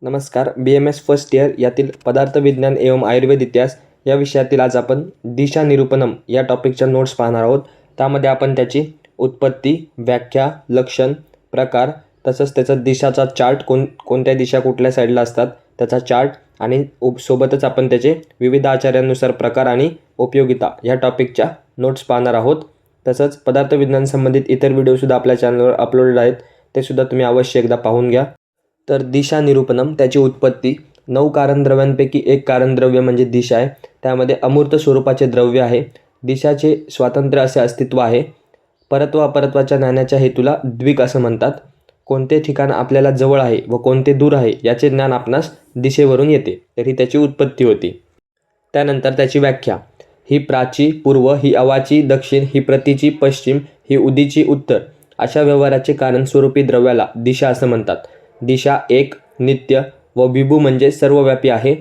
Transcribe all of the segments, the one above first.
नमस्कार. BMS first year यातील पदार्थ विज्ञान एवं आयुर्वेद इतिहास या विषयातील आज आपण दिशा निरूपणम या टॉपिकच्या नोट्स पाहणार आहोत. त्यामध्ये आपण त्याची उत्पत्ती, व्याख्या, लक्षण, प्रकार तसंच त्याचा दिशाचा चार्ट कोणत्या दिशा कुठल्या साईडला असतात त्याचा चार्ट आणि सोबतच आपण त्याचे विविध आचार्यांनुसार प्रकार आणि उपयोगिता या टॉपिकच्या नोट्स पाहणार आहोत. तसंच पदार्थ विज्ञान संबंधित इतर व्हिडिओसुद्धा आपल्या चॅनलवर अपलोडेड आहेत, ते सुद्धा तुम्ही अवश्य एकदा पाहून घ्या. तर दिशा निरूपणम त्याची उत्पत्ती 9 कारणद्रव्यांपैकी एक कारणद्रव्य म्हणजे दिशा आहे. त्यामध्ये अमूर्त स्वरूपाचे द्रव्य आहे. दिशाचे स्वातंत्र्य असे अस्तित्व आहे. परत्व अपरत्वाच्या नाण्याच्या हेतूला द्विक असं म्हणतात. कोणते ठिकाण आपल्याला जवळ आहे व कोणते दूर आहे याचे ज्ञान आपणास दिशेवरून येते, तर ही त्याची उत्पत्ती होती. त्यानंतर त्याची व्याख्या. ही प्राची पूर्व, ही अवाची दक्षिण, ही प्रतीची पश्चिम, ही उदीची उत्तर अशा व्यवहाराचे कारण स्वरूपी द्रव्याला दिशा असं म्हणतात. दिशा एक, नित्य व विभू म्हणजे सर्वव्यापी आहे.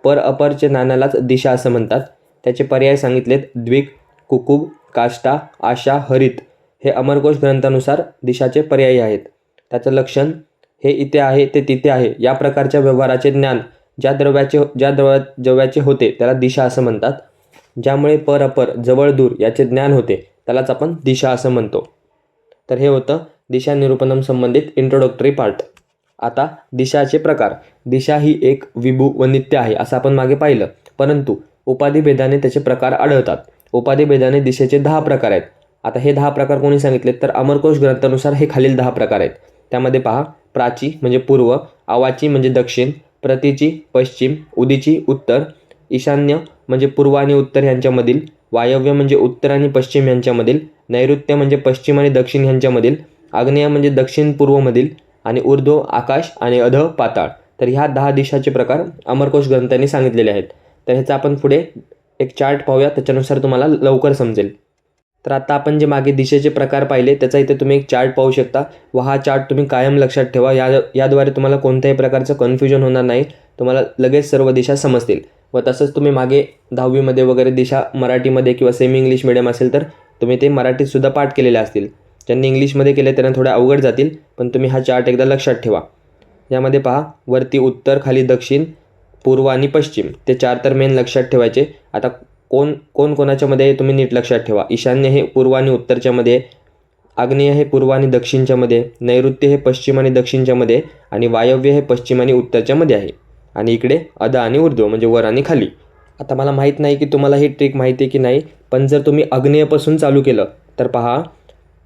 पर अपरचे नाण्यालाच दिशा असं म्हणतात. त्याचे पर्याय सांगितलेत द्विक, कुकुब, काष्टा, आशा, हरित हे अमरकोश ग्रंथानुसार दिशाचे पर्यायी आहेत. त्याचं लक्षण. हे इथे आहे ते तिथे आहे या प्रकारच्या व्यवहाराचे ज्ञान ज्या द्रव्याचे होते त्याला दिशा असं म्हणतात. ज्यामुळे पर अपर जवळ दूर याचे ज्ञान होते त्यालाच आपण दिशा असं म्हणतो. तर हे होतं दिशा निरूपणम संबंधित इंट्रोडक्टरी पार्ट. आता दिशाचे प्रकार. दिशा ही एक, विभू व नित्य आहे असं आपण मागे पाहिलं, परंतु उपाधिभेदाने त्याचे प्रकार आढळतात. उपाधिभेदाने दिशेचे 10 प्रकार आहेत. आता हे 10 प्रकार कोणी सांगितलेत तर अमरकोश ग्रंथानुसार हे खालील 10 प्रकार आहेत. त्यामध्ये पहा. प्राची म्हणजे पूर्व, अवाची म्हणजे दक्षिण, प्रतीची पश्चिम, उदीची उत्तर, ईशान्य म्हणजे पूर्व आणि उत्तर यांच्यामधील, वायव्य म्हणजे उत्तर आणि पश्चिम यांच्यामधील, नैऋत्य म्हणजे पश्चिम आणि दक्षिण यांच्यामधील, आग्नेय म्हणजे दक्षिण पूर्वमधील आणि ऊर्ध्व आकाश आणि अध पाताळ. तर ह्या 10 दिशाचे प्रकार अमरकोश ग्रंथांनी सांगितलेले आहेत. तर ह्याचा आपण पुढे एक चार्ट पाहूया, त्याच्यानुसार तुम्हाला लवकर समजेल. तर आता आपण जे मागे दिशेचे प्रकार पाहिले त्याचा इथे तुम्ही एक चार्ट पाहू शकता व हा चार्ट तुम्ही कायम लक्षात ठेवा. याद्वारे तुम्हाला कोणत्याही प्रकारचं कन्फ्युजन होणार नाही. तुम्हाला लगेच सर्व दिशा समजतील. व तसंच तुम्ही मागे 10वीमध्ये वगैरे दिशा मराठीमध्ये किंवा सेमी इंग्लिश मिडियम असेल तर तुम्ही ते मराठीतसुद्धा पाठ केलेले असतील. ज्यांनी इंग्लिशमध्ये केले त्यांना थोड्या अवघड जातील, पण तुम्ही हा चार्ट एकदा लक्षात ठेवा. यामध्ये पहा. वरती उत्तर, खाली दक्षिण, पूर्व आणि पश्चिम ते 4 तर मेन लक्षात ठेवायचे. आता कोणाच्यामध्ये तुम्ही नीट लक्षात ठेवा. ईशान्य हे पूर्व आणि उत्तरच्यामध्ये, आग्नेय हे पूर्व आणि दक्षिणच्यामध्ये, नैऋत्य हे पश्चिम आणि दक्षिणच्यामध्ये आणि वायव्य हे पश्चिम आणि उत्तरच्यामध्ये आहे. आणि इकडे अध आणि ऊर्ध्व म्हणजे वर आणि खाली. आता मला माहीत नाही की तुम्हाला ही ट्रिक माहिती आहे की नाही, पण जर तुम्ही आग्नेयपासून चालू केलं तर पहा.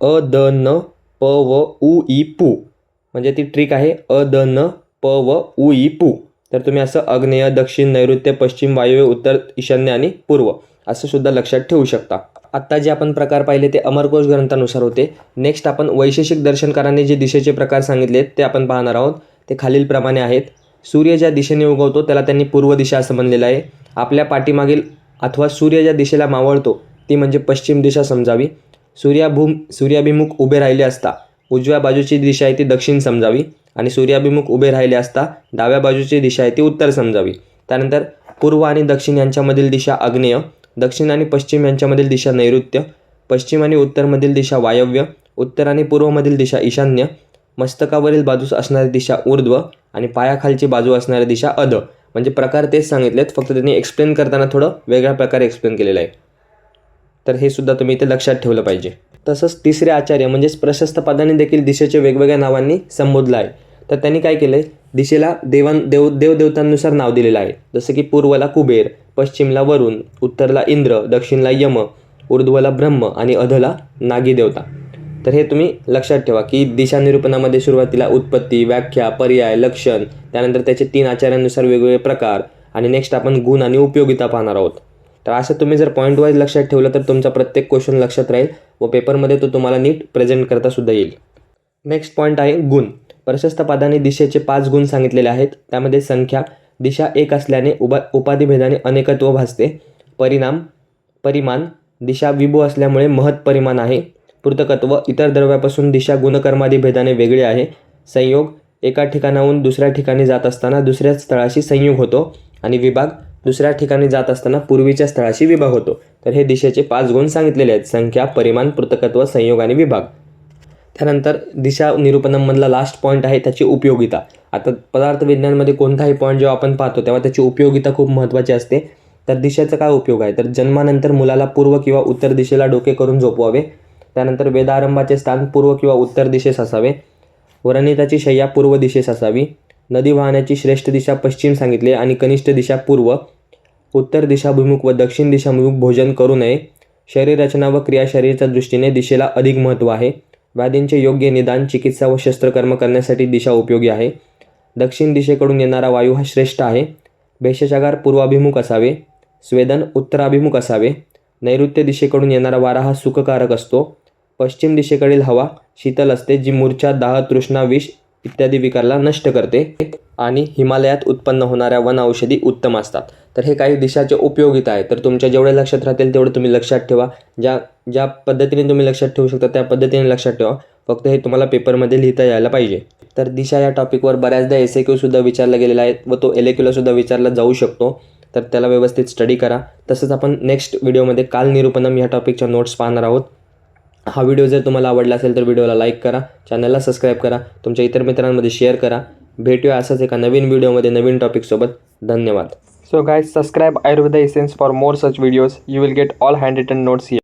अ द न प व उ ई पू म्हणजे ती ट्रिक आहे. अ द न प व उ ई पू. तर तुम्ही असं आग्नेय, दक्षिण, नैऋत्य, पश्चिम, वायव्य, उत्तर, ईशान्य आणि पूर्व असं सुद्धा लक्षात ठेवू शकता. आत्ता जे आपण प्रकार पाहिले ते अमरकोश ग्रंथानुसार होते. नेक्स्ट आपण वैशेषिक दर्शनकारांनी जे दिशेचे प्रकार सांगितलेत ते आपण पाहणार आहोत. ते खालीलप्रमाणे आहेत. सूर्य ज्या दिशेने उगवतो त्याला त्यांनी पूर्व दिशा असं म्हणलेलं आहे. आपल्या अथवा सूर्य ज्या दिशेला मावळतो ती म्हणजे पश्चिम दिशा समजावी. सूर्याभिमुख उभे राहिले असता उजव्या बाजूची दिशा आहे ती दक्षिण समजावी आणि सूर्याभिमुख उभे राहिले असता डाव्या बाजूची दिशा आहे ती उत्तर समजावी. त्यानंतर पूर्व आणि दक्षिण यांच्यामधील दिशा आग्नेय, दक्षिण आणि पश्चिम यांच्यामधील दिशा नैऋत्य, पश्चिम आणि उत्तरमधील दिशा वायव्य, उत्तर आणि पूर्वमधील दिशा ईशान्य, मस्तकावरील बाजूस असणारी दिशा ऊर्ध्व आणि पायाखालची बाजू असणारी दिशा अध. म्हणजे प्रकार तेच सांगितलेत, फक्त त्यांनी एक्सप्लेन करताना थोडं वेगळ्या प्रकारे एक्सप्लेन केलेलं आहे. तर हे सुद्धा तुम्ही इथे लक्षात ठेवलं पाहिजे. तसंच तिसरे आचार्य म्हणजेच प्रशस्त पदांनी देखील दिशेचे वेगवेगळ्या नावांनी संबोधलं आहे. तर त्यांनी काय केलं आहे, दिशेला देवदेवतांनुसार नाव दिलेलं आहे. जसं की पूर्वला कुबेर, पश्चिमला वरुण, उत्तरला इंद्र, दक्षिणला यम, ऊर्ध्वला ब्रह्म आणि अधला नागी देवता. तर हे तुम्ही लक्षात ठेवा की दिशा निरूपणामध्ये सुरुवातीला उत्पत्ती, व्याख्या, पर्याय, लक्षण, त्यानंतर त्याचे 3 आचार्यांनुसार वेगवेगळे प्रकार आणि नेक्स्ट आपण गुण आणि उपयोगिता पाहणार आहोत. तर असं तुम्ही जर पॉईंट वाईज लक्षात ठेवलं तर तुमचा प्रत्येक क्वेश्चन लक्षात राहील व पेपरमध्ये तो तुम्हाला नीट प्रेझेंट करता सुद्धा येईल. नेक्स्ट पॉईंट आहे गुण. प्रशस्त पदाने दिशेचे 5 गुण सांगितलेले आहेत. त्यामध्ये संख्या. दिशा एक असल्याने उपाधिभेदाने अनेकत्व भासते. परिमाण. दिशा विभू असल्यामुळे महत् परिमाण आहे. पूर्तकत्व. इतर द्रव्यापासून दिशा गुणकर्मादी भेदाने वेगळी आहे. संयोग. एका ठिकाणाहून दुसऱ्या ठिकाणी जात असताना दुसऱ्या स्थळाशी संयोग होतो. आणि विभाग. दुसऱ्या ठिकाणी जात असताना पूर्वीच्या स्थळाशी विभाग होतो. तर हे दिशेचे 5 गुण सांगितलेले आहेत. संख्या, परिमाण, पूर्तकत्व, संयोग आणि विभाग. त्यानंतर दिशा निरूपणममधला लास्ट पॉईंट आहे त्याची उपयोगिता. आता पदार्थविज्ञानमध्ये कोणताही पॉईंट जेव्हा आपण पाहतो तेव्हा त्याची उपयोगिता खूप महत्त्वाची असते. तर दिशेचा काय उपयोग आहे, तर जन्मानंतर मुलाला पूर्व किंवा उत्तर दिशेला डोके करून झोपवावे. त्यानंतर वेदारंभाचे स्थान पूर्व किंवा उत्तर दिशेस असावे. वरनिताची शय्या पूर्व दिशेस असावी. नदी वाहण्याची श्रेष्ठ दिशा पश्चिम सांगितले आणि कनिष्ठ दिशा पूर्व. उत्तर दिशाभिमुख व दक्षिण दिशाभिमुख भोजन करू नये. शरीररचना व क्रियाशरीराच्या दृष्टीने दिशेला अधिक महत्त्व आहे. व्याधींचे योग्य निदान, चिकित्सा व शस्त्रकर्म करण्यासाठी दिशा उपयोगी आहे. दक्षिण दिशेकडून येणारा वायू हा श्रेष्ठ आहे. भेषजागार पूर्वाभिमुख असावे. स्वेदन उत्तराभिमुख असावे. नैऋत्य दिशेकडून येणारा वारा हा सुखकारक असतो. पश्चिम दिशेकडील हवा शीतल असते, जी मूर्छा, दाह, तृष्णा, विष इत्यादी विकारला नष्ट करते. आणि हिमालयात उत्पन्न होणाऱ्या वन औषधी उत्तम असतात. तर हे काही दिशाचे उपयोगिता आहे. तर तुमच्या जेवढे लक्षात राहतील तेवढे तुम्ही लक्षात ठेवा. ज्या पद्धतीने तुम्ही लक्षात ठेवू शकता त्या पद्धतीने लक्षात ठेवा. फक्त हे तुम्हाला पेपरमध्ये लिहिता यायला पाहिजे. तर दिशा या टॉपिकवर बऱ्याचदा SAQ विचारला गेलेला आहे व तो LAQला विचारला जाऊ शकतो. तर त्याला व्यवस्थित स्टडी करा. तसंच आपण नेक्स्ट व्हिडिओमध्ये कालनिरूपणम या टॉपिकच्या नोट्स पाहणार आहोत. हा व्हिडिओ जर तुम्हाला आवडला असेल तर व्हिडिओला लाईक करा, चॅनलला सबस्क्राईब करा, तुमच्या इतर मित्रांमध्ये शेअर करा. भेटूया असाच एका नवीन व्हिडिओमध्ये नवीन टॉपिकसोबत. धन्यवाद. So guys, subscribe Ayurveda Essence for more such videos. You will get all handwritten notes here.